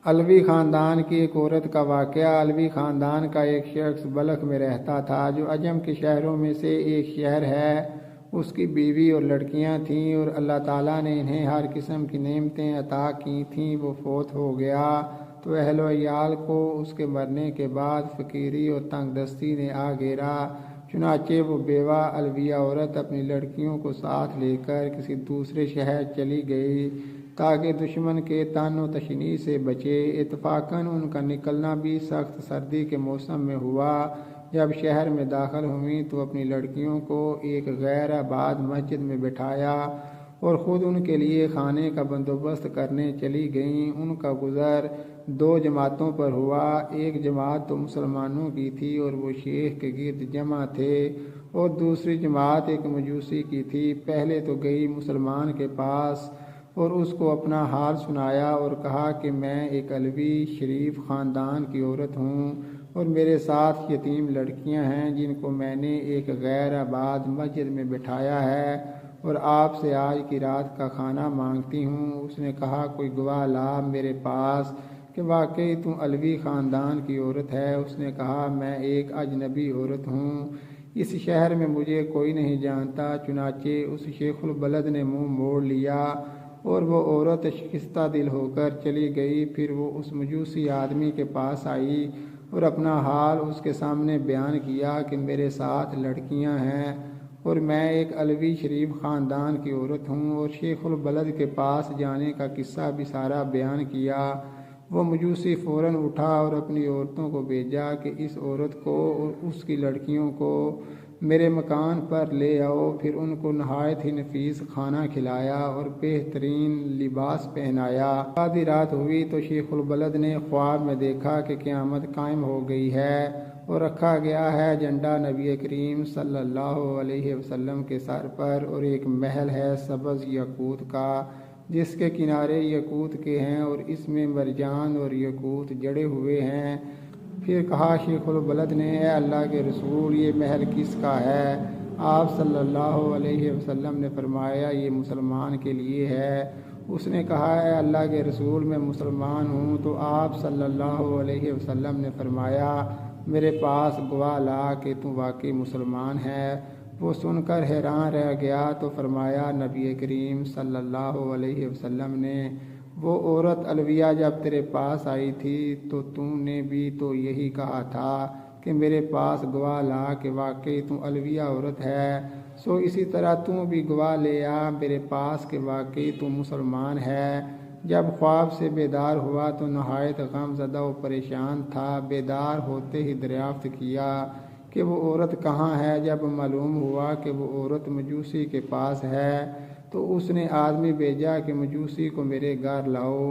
علوی خاندان کی ایک عورت کا واقعہ۔ علوی خاندان کا ایک شخص بلخ میں رہتا تھا، جو عجم کے شہروں میں سے ایک شہر ہے۔ اس کی بیوی اور لڑکیاں تھیں، اور اللہ تعالیٰ نے انہیں ہر قسم کی نعمتیں عطا کی تھیں۔ وہ فوت ہو گیا تو اہل و عیال کو اس کے مرنے کے بعد فقیری اور تنگ دستی نے آ گھیرا۔ چنانچہ وہ بیوہ علویہ عورت اپنی لڑکیوں کو ساتھ لے کر کسی دوسرے شہر چلی گئی تاکہ دشمن کے طعن و تشنیع سے بچے۔ اتفاقاً ان کا نکلنا بھی سخت سردی کے موسم میں ہوا۔ جب شہر میں داخل ہوئیں تو اپنی لڑکیوں کو ایک غیر آباد مسجد میں بٹھایا اور خود ان کے لیے کھانے کا بندوبست کرنے چلی گئیں۔ ان کا گزر دو جماعتوں پر ہوا۔ ایک جماعت تو مسلمانوں کی تھی اور وہ شیخ کے گرد جمع تھے، اور دوسری جماعت ایک مجوسی کی تھی۔ پہلے تو گئی مسلمان کے پاس اور اس کو اپنا حال سنایا اور کہا کہ میں ایک علوی شریف خاندان کی عورت ہوں، اور میرے ساتھ یتیم لڑکیاں ہیں جن کو میں نے ایک غیر آباد مسجد میں بٹھایا ہے، اور آپ سے آج کی رات کا کھانا مانگتی ہوں۔ اس نے کہا کوئی گواہ لا میرے پاس کہ واقعی تم علوی خاندان کی عورت ہے۔ اس نے کہا میں ایک اجنبی عورت ہوں، اس شہر میں مجھے کوئی نہیں جانتا۔ چنانچہ اس شیخ البلد نے منہ موڑ لیا اور وہ عورت شکستہ دل ہو کر چلی گئی۔ پھر وہ اس مجوسی آدمی کے پاس آئی اور اپنا حال اس کے سامنے بیان کیا کہ میرے ساتھ لڑکیاں ہیں اور میں ایک علوی شریف خاندان کی عورت ہوں، اور شیخ البلد کے پاس جانے کا قصہ بھی سارا بیان کیا۔ وہ مجوسی فوراً اٹھا اور اپنی عورتوں کو بھیجا کہ اس عورت کو اور اس کی لڑکیوں کو میرے مکان پر لے آؤ۔ پھر ان کو نہایت ہی نفیس کھانا کھلایا اور بہترین لباس پہنایا۔ آدھی رات ہوئی تو شیخ البلد نے خواب میں دیکھا کہ قیامت قائم ہو گئی ہے اور رکھا گیا ہے جھنڈا نبی کریم صلی اللہ علیہ وسلم کے سر پر، اور ایک محل ہے سبز یاقوت کا جس کے کنارے یاقوت کے ہیں اور اس میں مرجان اور یاقوت جڑے ہوئے ہیں۔ پھر کہا شیخ البلد نے اے اللہ کے رسول یہ محل کس کا ہے؟ آپ صلی اللہ علیہ وسلم نے فرمایا یہ مسلمان کے لیے ہے۔ اس نے کہا اے اللہ کے رسول میں مسلمان ہوں۔ تو آپ صلی اللہ علیہ وسلم نے فرمایا میرے پاس گواہ لا کہ تو واقعی مسلمان ہے۔ وہ سن کر حیران رہ گیا تو فرمایا نبی کریم صلی اللہ علیہ وسلم نے وہ عورت علویہ جب تیرے پاس آئی تھی تو تم نے بھی تو یہی کہا تھا کہ میرے پاس گواہ لا کہ واقعی تم علویہ عورت ہے، سو اسی طرح تم بھی گواہ لے آ میرے پاس کہ واقعی تم مسلمان ہے۔ جب خواب سے بیدار ہوا تو نہایت غم زدہ و پریشان تھا۔ بیدار ہوتے ہی دریافت کیا کہ وہ عورت کہاں ہے۔ جب معلوم ہوا کہ وہ عورت مجوسی کے پاس ہے تو اس نے آدمی بھیجا کہ مجوسی کو میرے گھر لاؤ۔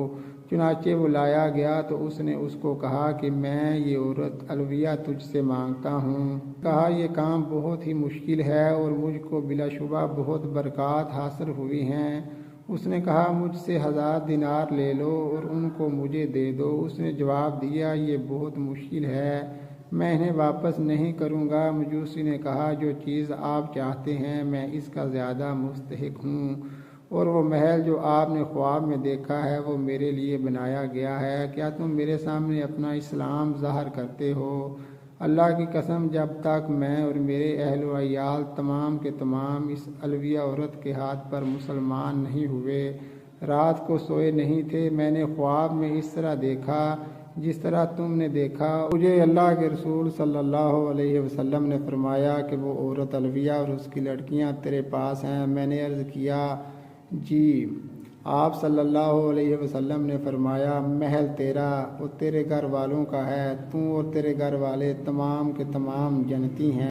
چنانچہ وہ لایا گیا تو اس نے اس کو کہا کہ میں یہ عورت علویہ تجھ سے مانگتا ہوں۔ کہا یہ کام بہت ہی مشکل ہے اور مجھ کو بلا شبہ بہت برکات حاصل ہوئی ہیں۔ اس نے کہا مجھ سے 1000 دینار لے لو اور ان کو مجھے دے دو۔ اس نے جواب دیا یہ بہت مشکل ہے، میں انہیں واپس نہیں کروں گا۔ مجوسی نے کہا جو چیز آپ چاہتے ہیں میں اس کا زیادہ مستحق ہوں، اور وہ محل جو آپ نے خواب میں دیکھا ہے وہ میرے لیے بنایا گیا ہے۔ کیا تم میرے سامنے اپنا اسلام ظاہر کرتے ہو؟ اللہ کی قسم جب تک میں اور میرے اہل و عیال تمام کے تمام اس علویہ عورت کے ہاتھ پر مسلمان نہیں ہوئے، رات کو سوئے نہیں تھے۔ میں نے خواب میں اس طرح دیکھا جس طرح تم نے دیکھا۔ مجھے اللہ کے رسول صلی اللہ علیہ وسلم نے فرمایا کہ وہ عورت علویہ اور اس کی لڑکیاں تیرے پاس ہیں۔ میں نے عرض کیا جی۔ آپ صلی اللہ علیہ وسلم نے فرمایا محل تیرا اور تیرے گھر والوں کا ہے، تو اور تیرے گھر والے تمام کے تمام جنتی ہیں۔